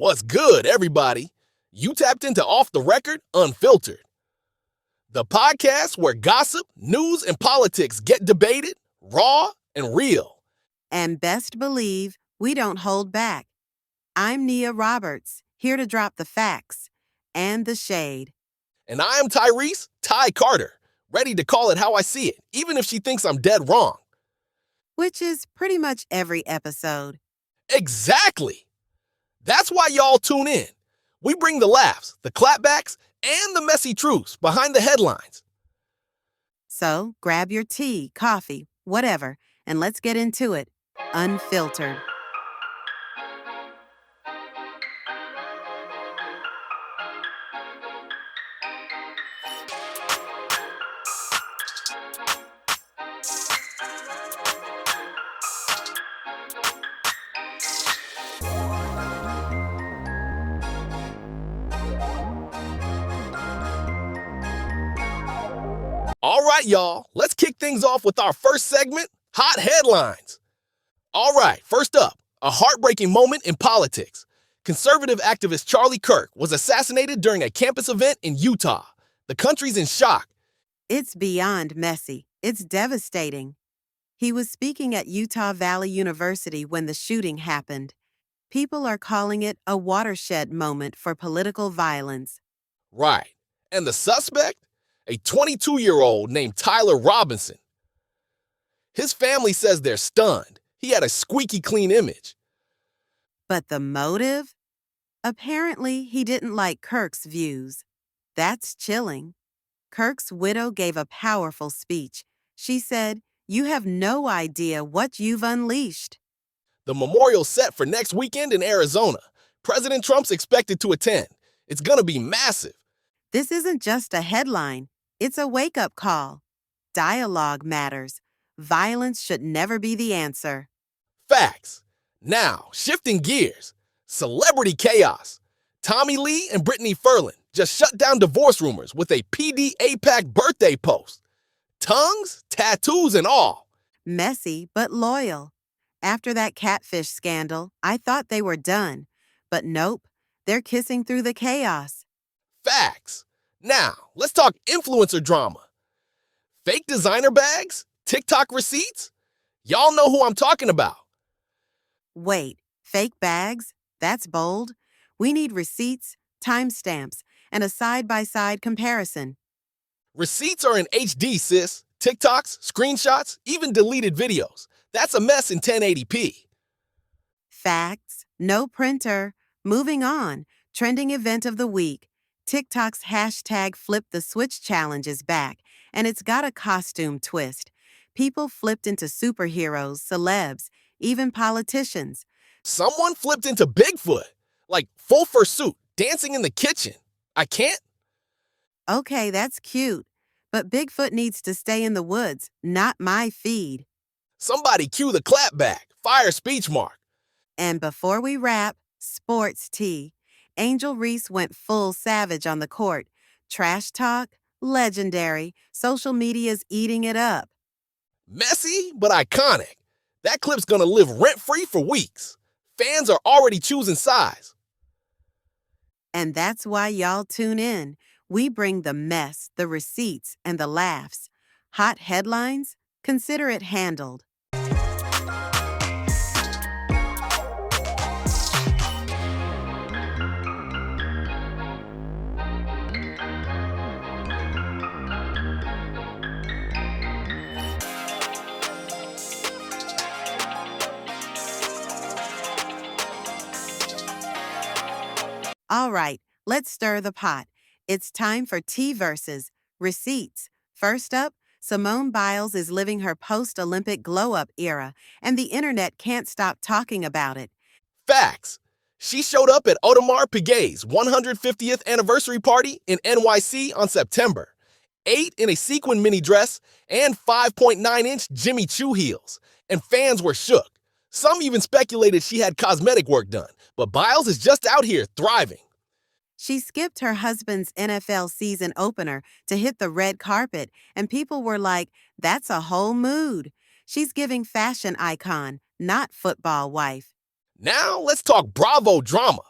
What's good, everybody? You tapped into Off the Record, Unfiltered, the podcast where gossip, news, and politics get debated, raw and real. And best believe we don't hold back. I'm Nia Roberts, here to drop the facts and the shade. And I am Tyrese, Ty Carter, ready to call it how I see it, even if she thinks I'm dead wrong. Which is pretty much every episode. Exactly! That's why y'all tune in. We bring the laughs, the clapbacks, and the messy truths behind the headlines. So grab your tea, coffee, whatever, and let's get into it. Unfiltered. All right, y'all, let's kick things off with our first segment, Hot Headlines. All right, first up, a heartbreaking moment in politics. Conservative activist Charlie Kirk was assassinated during a campus event in Utah. The country's in shock. It's beyond messy. It's devastating. He was speaking at Utah Valley University when the shooting happened. People are calling it a watershed moment for political violence. Right, and the suspect? A 22-year-old named Tyler Robinson. His family says they're stunned. He had a squeaky clean image. But the motive? Apparently, he didn't like Kirk's views. That's chilling. Kirk's widow gave a powerful speech. She said, "You have no idea what you've unleashed." The memorial's set for next weekend in Arizona. President Trump's expected to attend. It's gonna be massive. This isn't just a headline. It's a wake-up call. Dialogue matters. Violence should never be the answer. Facts. Now, shifting gears. Celebrity chaos. Tommy Lee and Brittany Ferland just shut down divorce rumors with a PD APAC birthday post. Tongues, tattoos, and all. Messy but loyal. After that catfish scandal, I thought they were done. But nope, they're kissing through the chaos. Facts. Now, let's talk influencer drama. Fake designer bags? TikTok receipts? Y'all know who I'm talking about. Wait, fake bags? That's bold. We need receipts, timestamps, and a side-by-side comparison. Receipts are in HD, sis. TikToks, screenshots, even deleted videos. That's a mess in 1080p. Facts, no printer. Moving on. Trending event of the week. TikTok's hashtag Flip the Switch challenge is back, and it's got a costume twist. People flipped into superheroes, celebs, even politicians. Someone flipped into Bigfoot, like full fursuit, dancing in the kitchen. I can't. Okay, that's cute, but Bigfoot needs to stay in the woods, not my feed. Somebody cue the clapback, fire speech mark. And before we wrap, sports tea. Angel Reese went full savage on the court. Trash talk? Legendary. Social media's eating it up. Messy, but iconic. That clip's gonna live rent-free for weeks. Fans are already choosing sides. And that's why y'all tune in. We bring the mess, the receipts, and the laughs. Hot headlines? Consider it handled. All right, let's stir the pot. It's time for tea versus receipts. First up, Simone Biles is living her post-Olympic glow-up era, and the internet can't stop talking about it. Facts. She showed up at Audemars Piguet's 150th anniversary party in NYC on September. 8 in a sequin mini dress and 5.9-inch Jimmy Choo heels. And fans were shook. Some even speculated she had cosmetic work done, but Biles is just out here thriving. She skipped her husband's NFL season opener to hit the red carpet, and people were like, that's a whole mood. She's giving fashion icon, not football wife. Now let's talk Bravo drama.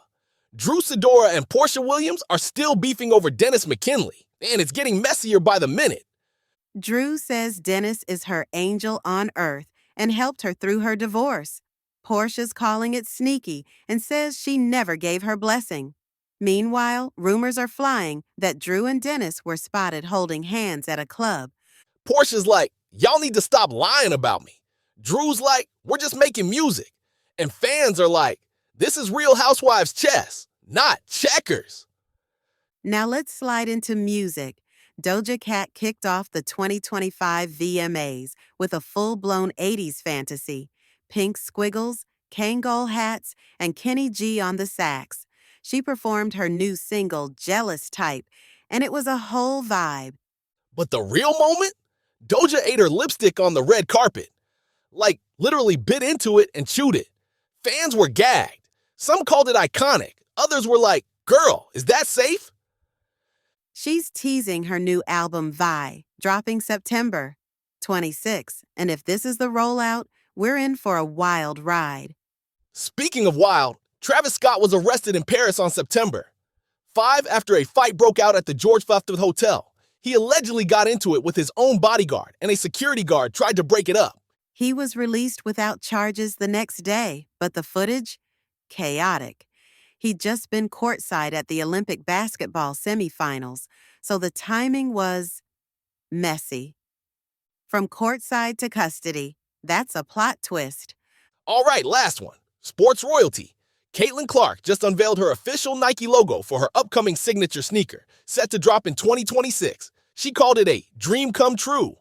Drew Sidora and Porsha Williams are still beefing over Dennis McKinley, and it's getting messier by the minute. Drew says Dennis is her angel on earth and helped her through her divorce. Portia's calling it sneaky and says she never gave her blessing. Meanwhile, rumors are flying that Drew and Dennis were spotted holding hands at a club. Porsha's like, y'all need to stop lying about me. Drew's like, we're just making music. And fans are like, this is Real Housewives chess, not checkers. Now let's slide into music. Doja Cat kicked off the 2025 VMAs with a full-blown 80s fantasy. Pink squiggles, Kangol hats, and Kenny G on the sax. She performed her new single, Jealous Type, and it was a whole vibe. But the real moment? Doja ate her lipstick on the red carpet. Like, literally bit into it and chewed it. Fans were gagged. Some called it iconic. Others were like, girl, is that safe? She's teasing her new album, Vi, dropping September 26, and if this is the rollout, we're in for a wild ride. Speaking of wild, Travis Scott was arrested in Paris on September 5 after a fight broke out at the George Fifth Hotel. He allegedly got into it with his own bodyguard, and a security guard tried to break it up. He was released without charges the next day, but the footage? Chaotic. He'd just been courtside at the Olympic basketball semifinals, so the timing was messy. From courtside to custody, that's a plot twist. All right, last one. Sports royalty. Caitlin Clark just unveiled her official Nike logo for her upcoming signature sneaker, set to drop in 2026. She called it a dream come true.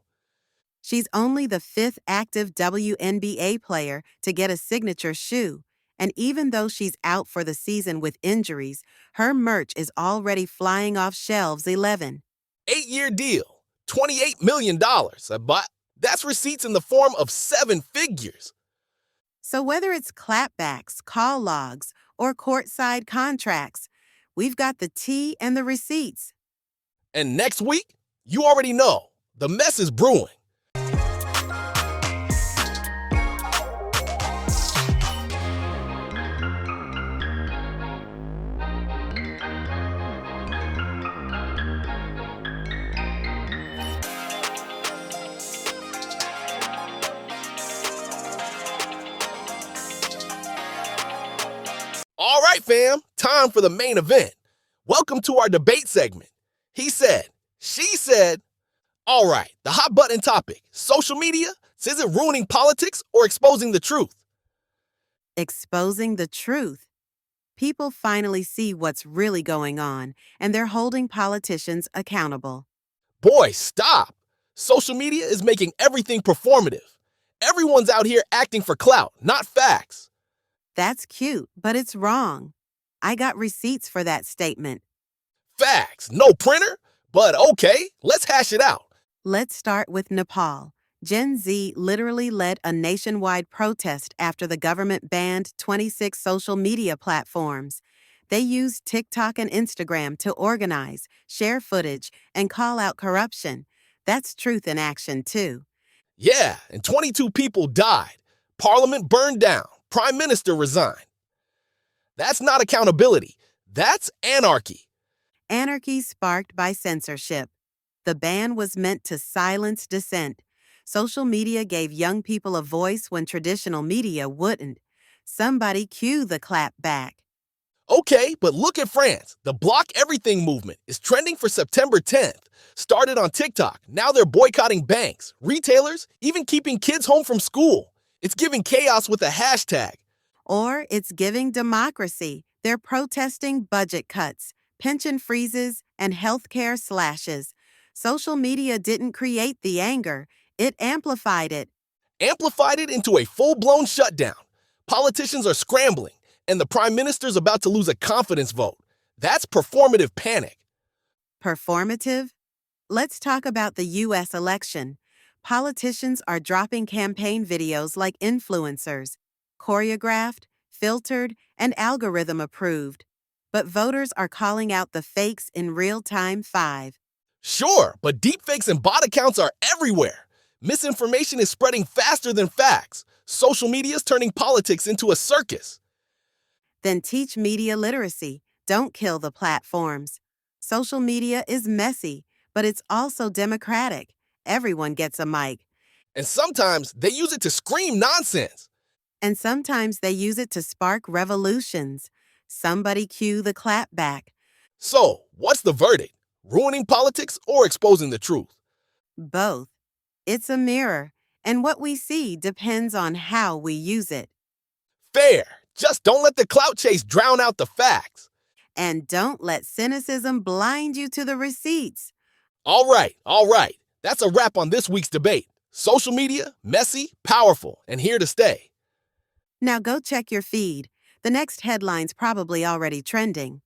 She's only the 5th active WNBA player to get a signature shoe. And even though she's out for the season with injuries, her merch is already flying off shelves 11. 8-year deal, $28 million. But that's receipts in the form of 7 figures. So whether it's clapbacks, call logs, or courtside contracts, we've got the tea and the receipts. And next week, you already know, the mess is brewing. All right, fam, time for the main event. Welcome to our debate segment. He said, she said. All right, the hot button topic, social media, is it ruining politics or exposing the truth? Exposing the truth. People finally see what's really going on, and they're holding politicians accountable. Boy, stop. Social media is making everything performative. Everyone's out here acting for clout, not facts. That's cute, but it's wrong. I got receipts for that statement. Facts, no printer? But okay, let's hash it out. Let's start with Nepal. Gen Z literally led a nationwide protest after the government banned 26 social media platforms. They used TikTok and Instagram to organize, share footage, and call out corruption. That's truth in action, too. Yeah, and 22 people died. Parliament burned down. Prime Minister resigned. That's not accountability. That's anarchy. Anarchy sparked by censorship. The ban was meant to silence dissent. Social media gave young people a voice when traditional media wouldn't. Somebody cue the clap back. Okay, but look at France. The Block Everything movement is trending for September 10th. Started on TikTok. Now they're boycotting banks, retailers, even keeping kids home from school. It's giving chaos with a hashtag. Or it's giving democracy. They're protesting budget cuts, pension freezes, and healthcare slashes. Social media didn't create the anger. It amplified it. Amplified it into a full-blown shutdown. Politicians are scrambling, and the prime minister's about to lose a confidence vote. That's performative panic. Performative? Let's talk about the U.S. election. Politicians are dropping campaign videos like influencers, choreographed, filtered, and algorithm approved. But voters are calling out the fakes in real time 5. Sure, but deepfakes and bot accounts are everywhere. Misinformation is spreading faster than facts. Social media is turning politics into a circus. Then teach media literacy. Don't kill the platforms. Social media is messy, but it's also democratic. Everyone gets a mic. And sometimes they use it to scream nonsense. And sometimes they use it to spark revolutions. Somebody cue the clapback. So, what's the verdict? Ruining politics or exposing the truth? Both. It's a mirror, and what we see depends on how we use it. Fair. Just don't let the clout chase drown out the facts. And don't let cynicism blind you to the receipts. All right. That's a wrap on this week's debate. Social media, messy, powerful, and here to stay. Now go check your feed. The next headline's probably already trending.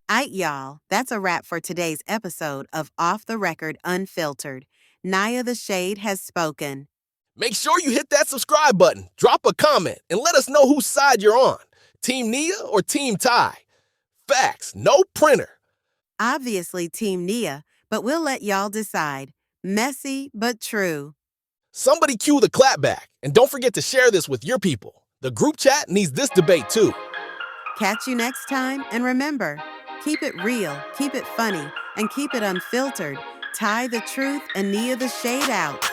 Aight, y'all, that's a wrap for today's episode of Off the Record Unfiltered. Naya the Shade has spoken. Make sure you hit that subscribe button, drop a comment, and let us know whose side you're on. Team Nia or Team Ty? Facts, no printer. Obviously Team Nia, but we'll let y'all decide. Messy but true. Somebody cue the clapback, and don't forget to share this with your people. The group chat needs this debate too. Catch you next time, and remember, keep it real, keep it funny, and keep it unfiltered. Ty the Truth and Nia the Shade out.